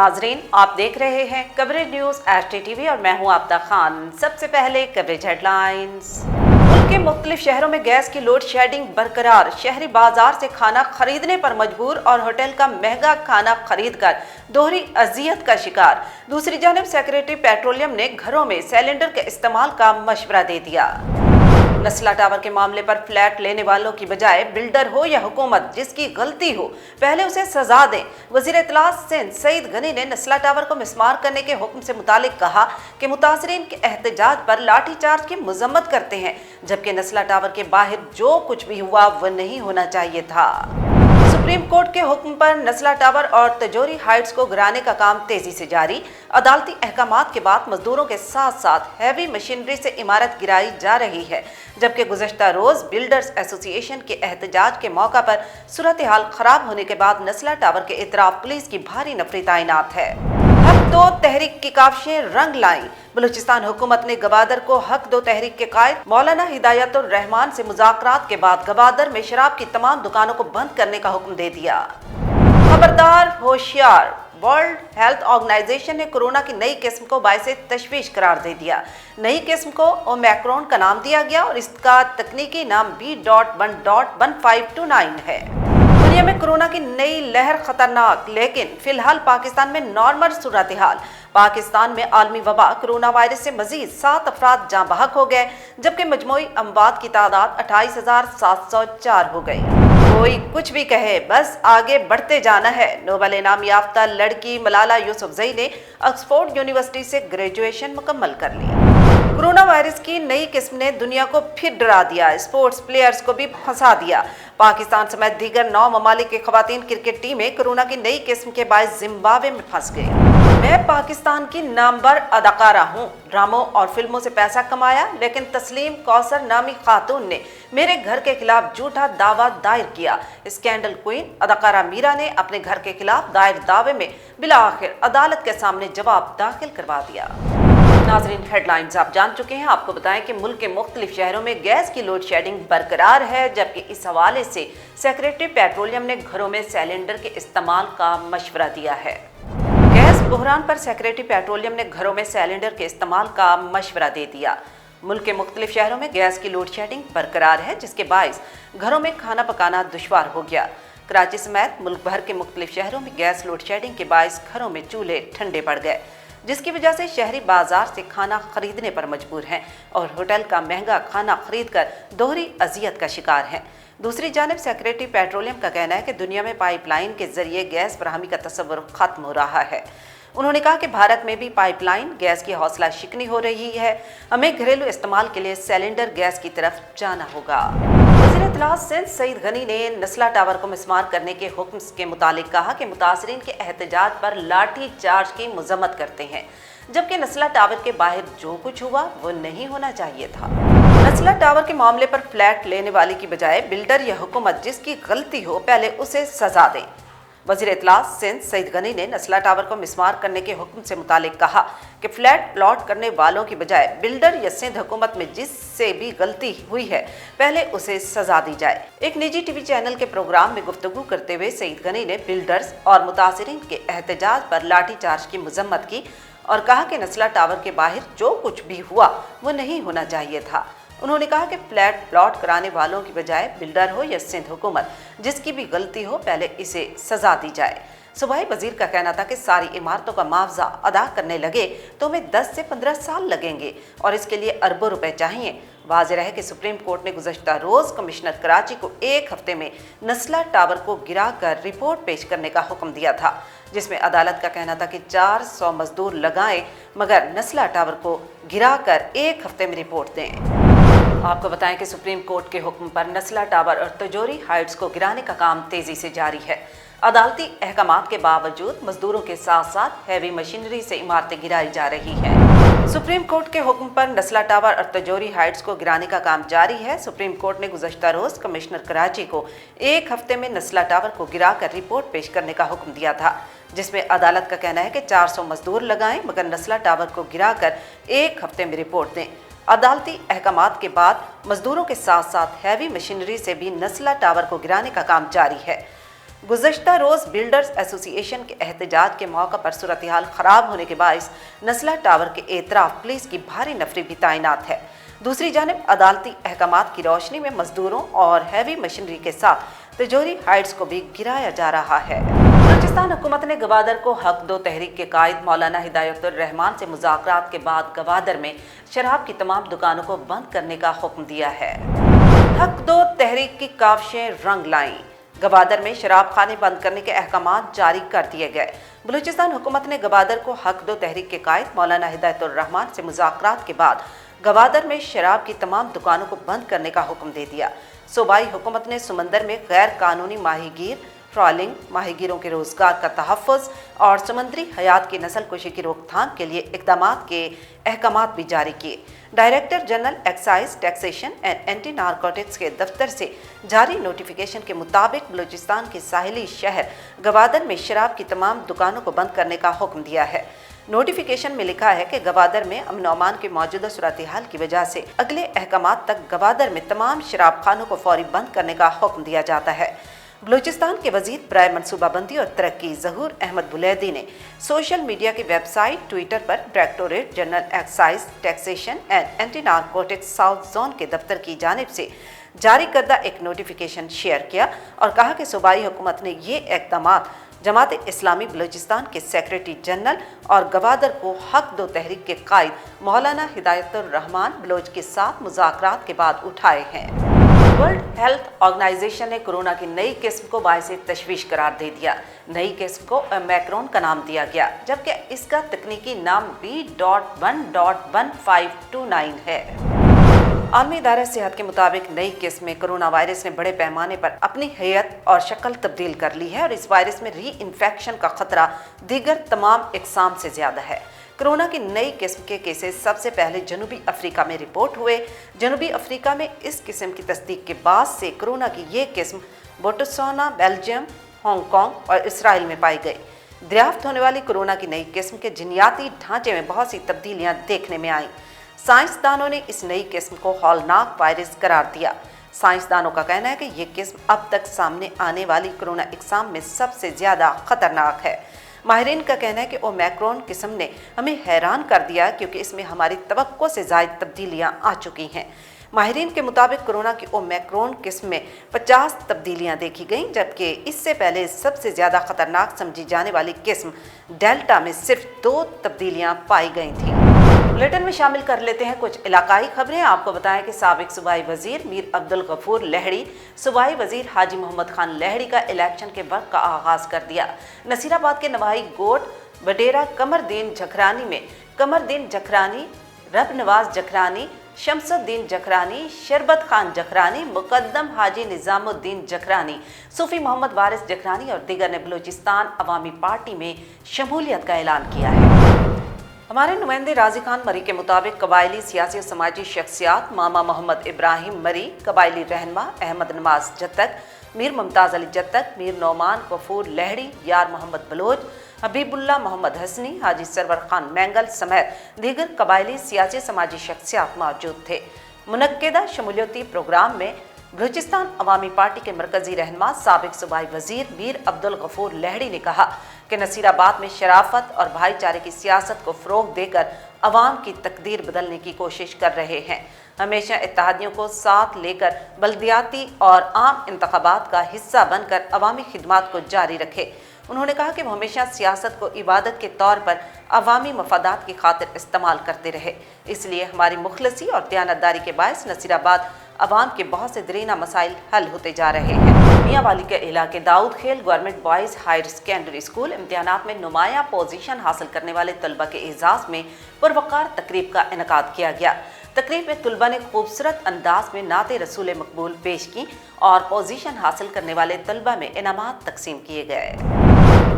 नाजरीन, आप देख रहे हैं कवरेज न्यूज HTTV और मैं हूं आबदा खान। सबसे पहले कवरेज हेडलाइंस। मुल्क के मुख्तलिफ शहरों में गैस की लोड शेडिंग बरकरार, शहरी बाजार से खाना खरीदने पर मजबूर और होटल का महंगा खाना खरीद कर दोहरी अजियत का शिकार। दूसरी जानब सेक्रेटरी पेट्रोलियम ने घरों में सिलेंडर के इस्तेमाल का मशवरा दे दिया। नस्ला टावर के मामले पर फ्लैट लेने वालों की बजाय बिल्डर हो या हुकूमत, जिसकी गलती हो पहले उसे सजा दें। वज़ीर इत्तलात सिंध सईद गनी ने नस्ला टावर को मिस्मार करने के हुक्म से मुतालिक कहा कि मुतासरीन के एहतजाज पर लाठी चार्ज की मजम्मत करते हैं, जबकि नस्ला टावर के बाहर जो कुछ भी हुआ वह नहीं होना चाहिए था। सुप्रीम कोर्ट के हुक्म पर नस्ला टावर और तजौरी हाइट्स को गिराने का काम तेजी से जारी। अदालती अहकामात के बाद मजदूरों के साथ साथ हैवी मशीनरी से इमारत गिराई जा रही है, जबकि गुज़श्ता रोज बिल्डर्स एसोसिएशन के एहतजाज के मौका पर सूरत हाल खराब होने के बाद नस्ला टावर के इतराफ पुलिस की भारी नफरी तैनात है। हक दो तहरीक की काविशें रंग लाई। बलूचिस्तान हुकूमत ने गवादर को हक दो तहरीक के कायद मौलाना हिदायतुर रहमान से मुज़ाकरात के बाद गवादर में शराब की तमाम दुकानों को बंद करने का हुक्म दे दिया। खबरदार होशियार, वर्ल्ड हेल्थ ऑर्गेनाइजेशन ने कोरोना की नई किस्म को बाइसे तशवीश करार दे दिया। नई किस्म को ओमिक्रॉन का नाम दिया गया और इसका तकनीकी नाम B.1.1529 है। दुनिया में कोरोना की नई लहर खतरनाक, लेकिन फिलहाल पाकिस्तान में नॉर्मल सूरत हाल। पाकिस्तान में आलमी वबा कोरोना वायरस से मजीद 7 अफराद जाँ बहक हो गए, जबकि मजमूई अमवात की तादाद 28,704 हो गई। कोई कुछ भी कहे, बस आगे बढ़ते जाना है। नोबेल इनाम याफ्ता लड़की मलाला यूसुफजई ने ऑक्सफोर्ड यूनिवर्सिटी से ग्रेजुएशन मुकम्मल कर ली। कोरोना वायरस की नई किस्म ने दुनिया को फिर डरा दिया, स्पोर्ट्स प्लेयर्स को भी फंसा दिया। पाकिस्तान समेत दीगर 9 ममालिक की खवातीन क्रिकेट टीमें कोरोना की नई किस्म के बायस जिम्बाब्वे में फंस गई। मैं पाकिस्तान की नामवर अदाकारा हूँ, ड्रामों और फिल्मों से पैसा कमाया, लेकिन तस्लीम कौसर नामी खातून ने मेरे घर के खिलाफ झूठा दावा दायर किया। स्कैंडल क्वीन अदाकारा मीरा ने अपने घर के खिलाफ दायर दावे में बिलाखिर अदालत के सामने जवाब दाखिल करवा दिया। नाजरीन, हेडलाइंस आप जान चुके हैं। आपको बताएं कि मुल्क के मुख्तलिफ शहरों में गैस की लोड शेडिंग बरकरार है, जबकि इस हवाले से सेक्रेटरी पेट्रोलियम ने घरों में सिलेंडर के इस्तेमाल का मशवरा दिया है। गैस बहरान पर सेक्रेटरी पेट्रोलियम ने घरों में सिलेंडर के इस्तेमाल का मशवरा दे दिया। मुल्क के मुख्तलिफ शहरों में गैस की लोड शेडिंग बरकरार है, जिसके बायस घरों में खाना पकाना दुश्वार हो गया। कराची समेत मुल्क भर के मुख्तलिफ शहरों में गैस लोड शेडिंग के बायस घरों में चूल्हे ठंडे पड़ गए, जिसकी वजह से शहरी बाजार से खाना खरीदने पर मजबूर हैं और होटल का महंगा खाना खरीद कर दोहरी अजियत का शिकार हैं। दूसरी जानब सेक्रेटरी पेट्रोलियम का कहना है कि दुनिया में पाइपलाइन के जरिए गैस फराहमी का तस्वुर खत्म हो रहा है। उन्होंने कहा कि भारत में भी पाइपलाइन गैस की हौसला शिकनी हो रही है। हमें घरेलू इस्तेमाल के लिए सिलेंडर गैस की तरफ जाना होगा। वज़ीर इत्तलात सिंध सईद गनी ने नस्ला टावर को मिस्मार करने के हुक्म के मुतालिक कहा कि मुतासरीन के एहतजाज पर लाठी चार्ज की मजम्मत करते हैं, जबकि नस्ला टावर के बाहर जो कुछ हुआ वो नहीं होना चाहिए था। नस्ला टावर के मामले पर फ्लैट लेने वाले की बजाय बिल्डर या हुकूमत, जिसकी गलती हो पहले उसे सजा दें। वज़ीर इत्तलात सिंध सईद गनी ने नस्ला टावर को मिस्मार करने के हुक्म से मुतालिक कहा कि फ्लैट प्लॉट करने वालों की बजाय बिल्डर या सिंध हुकूमत में जिससे भी गलती हुई है पहले उसे सजा दी जाए। एक निजी टीवी चैनल के प्रोग्राम में गुफ्तगू करते हुए सईद गनी ने बिल्डर्स और मुतासरीन के एहतजाज पर लाठी चार्ज की मजम्मत की और कहा कि नस्ला टावर के बाहर जो कुछ भी हुआ वो नहीं होना चाहिए था। उन्होंने कहा कि फ्लैट प्लॉट कराने वालों की बजाय बिल्डर हो या सिंध हुकूमत, जिसकी भी गलती हो पहले इसे सजा दी जाए। सूबाई वजीर का कहना था कि सारी इमारतों का मुआवजा अदा करने लगे तो हमें 10 से 15 साल लगेंगे और इसके लिए अरबों रुपए चाहिए। वाज़ेह है कि सुप्रीम कोर्ट ने गुज़श्ता रोज कमिश्नर कराची को 1 हफ्ते में नस्ला टावर को गिरा कर रिपोर्ट पेश करने का हुक्म दिया था, जिसमें अदालत का कहना था कि 400 मजदूर लगाएं, मगर नस्ला टावर को गिरा कर 1 हफ्ते में रिपोर्ट दें। आपको बताएं कि सुप्रीम कोर्ट के हुक्म पर नस्ला टावर और तजौरी हाइट्स को गिराने का काम तेजी से जारी है। अदालती अहकामात के बावजूद मजदूरों के साथ साथ हैवी मशीनरी से इमारतें गिराई जा रही हैं। सुप्रीम कोर्ट के हुक्म पर नस्ला टावर और तजौरी हाइट्स को गिराने का काम जारी है। सुप्रीम कोर्ट ने गुज़श्ता रोज कमिश्नर कराची को 1 हफ्ते में नस्ला टावर को गिरा कर रिपोर्ट पेश करने का हुक्म दिया था, जिसमें अदालत का कहना है कि 400 मजदूर लगाएं, मगर नस्ला टावर को गिरा कर 1 हफ्ते में रिपोर्ट दें। अदालती अहकामात के बाद मजदूरों के साथ साथ हैवी मशीनरी से भी नस्ला टावर को गिराने का काम जारी है। गुज़श्ता रोज़ बिल्डर्स एसोसिएशन के एहतजाज के मौका पर सूरत हाल ख़राब होने के बायस नस्ला टावर के एतराफ़ पुलिस की भारी नफरी भी तैनात है। दूसरी जानिब अदालती अहकामात की रोशनी में मजदूरों और हैवी मशीनरी के साथ तिजोरी हाइट्स को भी गिराया जा रहा है। बलूचिस्तान हुकूमत ने गवादर को हक दो तहरीक के कायद मौलाना हिदायतुर रहमान से मुज़ाकरात के बाद गवादर में शराब की तमाम दुकानों को बंद करने का हुक्म दिया है। हक दो तहरीक की काविशें रंग लाईं। गवादर में शराब खाने बंद करने के अहकामात जारी कर दिए गए। बलूचिस्तान हुकूमत ने गवादर को हक दो तहरीक के कायद मौलाना हिदायतुर रहमान से मुज़ाकरात के बाद गवादर में शराब की तमाम दुकानों को बंद करने का हुक्म दे दिया। सूबाई हुकूमत ने समंदर में गैर कानूनी माहीगीर, ट्रॉलिंग, माहीगीरों के रोजगार का तहफ़्फ़ुज़ और समुद्री हयात की नस्ल कुशी की रोकथाम के लिए इक़दामात के अहकामात भी जारी किए। Director general excise, taxation and anti narcotics के दफ्तर से जारी नोटिफिकेशन के मुताबिक बलूचिस्तान के साहिली शहर गवादर में शराब की तमाम दुकानों को बंद करने का हुक्म दिया है। नोटिफिकेशन में लिखा है कि गवादर में अमन अमान की मौजूदा सूरत हाल की वजह से अगले अहकामात तक गवादर में तमाम शराब खानों को फौरी बंद करने का हुक्म दिया जाता है। बलूचिस्तान के वजीर बराए मनसूबाबंदी और तरक्की ज़हूर अहमद बुलैदी ने सोशल मीडिया की वेबसाइट ट्विटर पर directorate general excise, taxation and anti narcotics south zone के दफ्तर की जानिब से जारी करदा एक नोटिफिकेशन शेयर किया और कहा कि सूबाई हुकूमत ने ये इक़दामात जमात इस्लामी बलूचिस्तान के सेक्रेटरी जनरल और गवादर को हक दो तहरीक के कायद मौलाना हिदायतुर रहमान बलोच के साथ मुज़ाकरात के बाद उठाए हैं। वर्ल्ड हेल्थ ऑर्गेनाइजेशन ने कोरोना की नई किस्म को बायसे तशवीश करार दे दिया। नई किस्म को ओमिक्रॉन का नाम दिया गया, जबकि इसका तकनीकी नाम B.1.1529 है। आलमी इदारा सेहत के मुताबिक नई किस्म में कोरोना वायरस ने बड़े पैमाने पर अपनी हैयत और शक्ल तब्दील कर ली है और इस वायरस में री इन्फेक्शन का खतरा दीगर तमाम इकसाम से ज़्यादा है। कोरोना की नई किस्म के केसेस सबसे पहले जनूबी अफ्रीका में रिपोर्ट हुए। जनूबी अफ्रीका में इस किस्म की तस्दीक के बाद से कोरोना की ये किस्म बोत्सवाना, बेल्जियम, हांगकांग और इसराइल में पाई गई। दरियाफ्त होने वाली कोरोना की नई किस्म के जिनियाती ढांचे में बहुत सी तब्दीलियां देखने में आईं। साइंसदानों ने इस नई किस्म को हौलनाक वायरस करार दिया। साइंसदानों का कहना है कि ये किस्म अब तक सामने आने वाली कोरोना इकसाम में सबसे ज़्यादा खतरनाक है। माहिरीन का कहना है कि ओमिक्रॉन किस्म ने हमें हैरान कर दिया क्योंकि इसमें हमारी तवक्को से ज़ायद तब्दीलियां आ चुकी हैं। माहिरीन के मुताबिक कोरोना की ओमिक्रॉन किस्म में 50 तब्दीलियां देखी गईं, जबकि इससे पहले सबसे ज़्यादा खतरनाक समझी जाने वाली किस्म डेल्टा में सिर्फ 2 तब्दीलियां पाई गई थीं। बुलेटिन में शामिल कर लेते हैं कुछ इलाकाई खबरें। आपको बताएं कि साबिक सूबाई वजीर मीर अब्दुल गफूर लहड़ी सूबाई वजीर हाजी मोहम्मद खान लहड़ी का इलेक्शन के वर्क का आगाज कर दिया। नसीराबाद के नवाही गोट बडेरा कमरदीन जखरानी में कमरदीन जखरानी, रब नवाज जखरानी, शमसुद्दीन जखरानी, शरबत खान जखरानी, मुकद्दम हाजी निजामुद्दीन जखरानी, सूफी मोहम्मद वारिस जखरानी और दीगर ने बलूचिस्तान अवामी पार्टी में शमूलियत का ऐलान किया है। हमारे नुमाइंदे राजी खान मरी के मुताबिक कबायली सियासी और समाजी शख्सियात मामा मोहम्मद इब्राहिम मरी, कबायली रहनमा अहमद नवाज जत्तक, मीर मुमताज़ अली जत्तक, मीर नौमान गफूर लहड़ी, यार मोहम्मद बलोच, हबीबुल्ला मोहम्मद हसनी, हाजी सरवर खान मैंगल समेत दीगर कबायली सियासी समाजी शख्सियात मौजूद थे। मुनक्केदा शमूलियती प्रोग्राम में बलूचिस्तान अवामी पार्टी के मरकजी रहनुमा साबिक सूबाई वजीर मीर अब्दुल गफूर लहड़ी ने कहा कि नसीराबाद में शराफत और भाईचारे की सियासत को फ़रोग़ देकर अवाम की तकदीर बदलने की कोशिश कर रहे हैं। हमेशा इत्तेहादियों को साथ लेकर बल्दियाती और आम इंतखाबात का हिस्सा बनकर अवामी खिदमात को जारी रखे। उन्होंने कहा कि वो हमेशा सियासत को इबादत के तौर पर अवामी मफादात की खातिर इस्तेमाल करते रहे। इसलिए हमारी मुखलसी और दयानतदारी के बायस नसीराबाद अवाम के बहुत से दरीना मसाइल हल होते जा रहे हैं। मियांवाली के इलाके Daud Khel government boys higher secondary school इम्तिहानात में नुमाया पोजीशन हासिल करने वाले तलबा के एजाज़ में पुरवकार तकरीब का इनेकाद किया गया। तकरीब में तलबा ने खूबसूरत अंदाज में नाते रसूल मकबूल पेश की और पोजीशन हासिल करने वाले तलबा में इनामात तकसीम किए गए।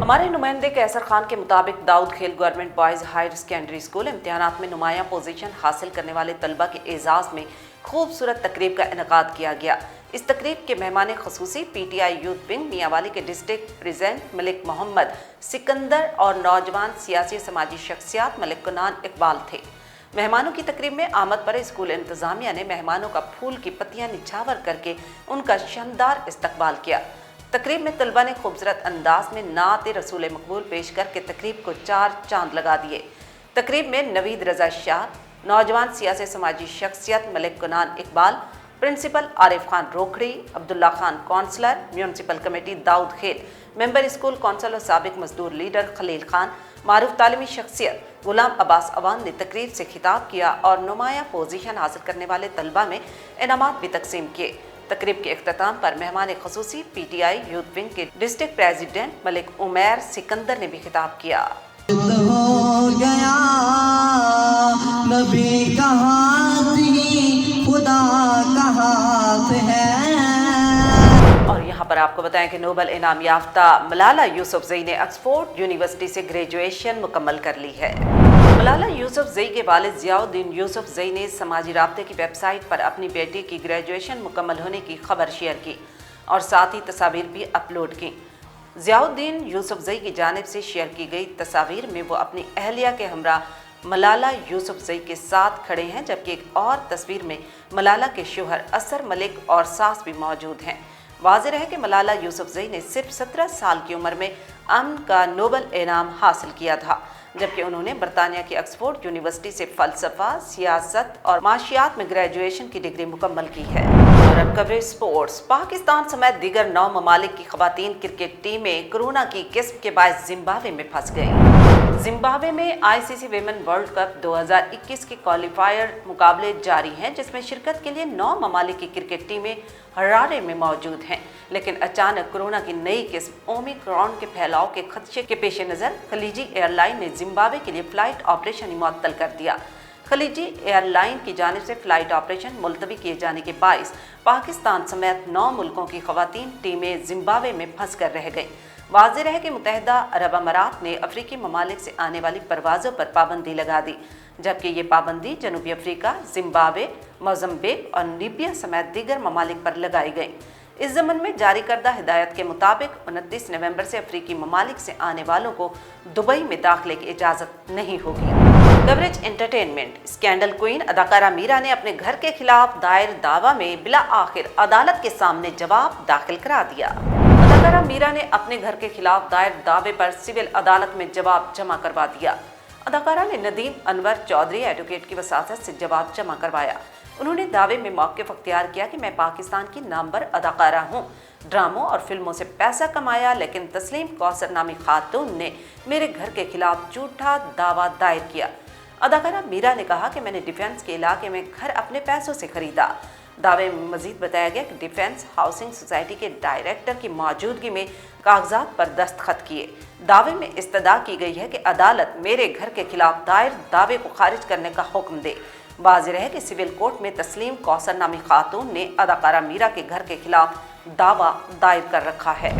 हमारे नुमाइंदे कैसर खान के मुताबिक Daud Khel government boys higher secondary school इम्तिहानात में नुमाया पोजीशन हासिल करने वाले तलबा के एजाज़ में खूबसूरत तकरीब का इनेकाद किया गया। इस तकरीब के मेहमान खसूसी PTI यूथ विंग मियांवाली के डिस्ट्रिक्ट प्रेसिडेंट मलिक मोहम्मद सिकंदर और नौजवान सियासी समाजी शख्सियात मलिक कुनान इकबाल थे। मेहमानों की तकरीब में आमद पर स्कूल इंतजामिया ने मेहमानों का फूल की पत्तियां निछावर करके उनका शानदार इस्तकबाल किया। तकरीब में तलबा ने खूबसूरत अंदाज में नात रसूल मकबूल पेश करके तकरीब को 4 चांद लगा दिए। तकरीब में नवीद रजा शाह, नौजवान सियासी समाजी शख्सियत Malik Kunan Iqbal, principal Arif Khan Rokhri, Abdullah Khan councillor, municipal committee Daud Khel, member school council और साबिक मजदूर लीडर खलील खान, मारूफ तालीमी शख्सियत गुलाम अब्बास अवान ने तकरीब से खिताब किया और नुमाया पोजीशन हासिल करने वाले तलबा में इनामात भी तकसीम किए। तकरीब के इख्तिताम पर मेहमान खसूसी PTI यूथ विंग के डिस्ट्रिक्ट प्रेसिडेंट मलिक उमैर सिकंदर ने भी खिताब किया। हो गया नबी का हाथ ही खुदा का हाथ है। और यहाँ पर आपको बताएं कि नोबल इनाम याफ्ता मलाला यूसुफजई ने ऑक्सफोर्ड यूनिवर्सिटी से ग्रेजुएशन मुकम्मल कर ली है। मलाला यूसुफजई के वालिद ज़ियाउद्दीन यूसुफजई ने समाजी राब्ते की वेबसाइट पर अपनी बेटी की ग्रेजुएशन मुकम्मल होने की खबर शेयर की और साथ ही तस्वीर भी अपलोड की। ज़ियाउद्दीन यूसुफजई की जानिब से शेयर की गई तस्वीर में वो अपनी अहलिया के हमरा मलाला यूसुफजई के साथ खड़े हैं, जबकि एक और तस्वीर में मलाला के शोहर असर मलिक और सास भी मौजूद हैं। वाज़ेह है कि मलाला यूसुफजई ने सिर्फ 17 साल की उम्र में अमन का नोबल इनाम हासिल किया था, जबकि उन्होंने बरतानिया की ऑक्सफोर्ड यूनिवर्सिटी से फ़लसफ़ा, सियासत और माशियात में ग्रेजुएशन की डिग्री मुकम्मल की है। और अब कवरेज स्पोर्ट्स। पाकिस्तान समेत दीगर 9 ममालिक की ख़वातीन क्रिकेट टीमें कोरोना की किस्म के बायस जिम्बाब्वे में फंस गई। जिम्बाब्वे में ICC विमेन वर्ल्ड कप 2021 के क्वालिफायर मुकाबले जारी हैं, जिसमें शिरकत के लिए 9 ममालिक की क्रिकेट टीमें हरारे में मौजूद हैं। लेकिन अचानक कोरोना की नई किस्म ओमिक्रॉन के फैलाव के खदशे के पेश नज़र खलीजी एयरलाइन ने जिम्बाब्वे के लिए फ़्लाइट ऑपरेशन ही मुअत्तल कर दिया। खलीजी एयरलाइन की जानिब से फ़्लाइट ऑपरेशन मुलतवी किए जाने के बाइस पाकिस्तान समेत 9 मुल्कों की ख़वातीन टीमें जिम्बाब्वे में फंस कर रह गईं। वाज़ेह है कि मुत्तहिदा अरब अमारात ने अफ्रीकी ममालिक से आने वाली परवाज़ों पर पाबंदी लगा दी, जबकि ये पाबंदी जनूबी अफ्रीका, जिम्बाब्वे, मोज़म्बिक और लीबिया समेत दीगर ममालिक पर लगाई गई। इस ज़मन में जारी करदा हिदायत के मुताबिक 29 नवंबर से अफ्रीकी ममालिक से आने वालों को दुबई में दाखिले की इजाज़त नहीं होगी। Coverage entertainment. स्कैंडल क्वीन अदाकारा मीरा ने अपने घर के खिलाफ दायर दावा में बिला आखिर अदालत के सामने जवाब दाखिल करा दिया। अदाकारा मीरा ने अपने घर के खिलाफ दायर दावे पर सिविल अदालत में जवाब जमा करवा दिया। अदाकारा ने नदीम अनवर चौधरी एडवोकेट की वसातत से जवाब जमा करवाया। उन्होंने दावे में मौक़िफ़ अख्तियार किया कि मैं पाकिस्तान की नामवर अदाकारा हूँ, ड्रामों और फिल्मों से पैसा कमाया, लेकिन तस्लीम कौसर नामी खातून ने मेरे घर के खिलाफ झूठा दावा दायर किया। अदाकारा मीरा ने कहा कि मैंने डिफेंस के इलाके में घर अपने पैसों से खरीदा। दावे में मजीद बताया गया कि डिफेंस हाउसिंग सोसाइटी के डायरेक्टर की मौजूदगी में कागजात पर दस्तखत किए। दावे में इस्तदा की गई है कि अदालत मेरे घर के खिलाफ दायर दावे को खारिज करने का हुक्म दे। वाज़ेह है कि सिविल कोर्ट में तस्लीम कौसर नामी खातून ने अदाकारा मीरा के घर के खिलाफ दावा दायर कर रखा है।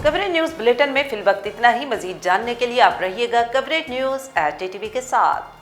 कवरेज न्यूज़ बुलेटिन में फिलवक्त इतना ही। मजीद जानने के लिए आप रहिएगा कवरेज न्यूज़ @TTV के साथ।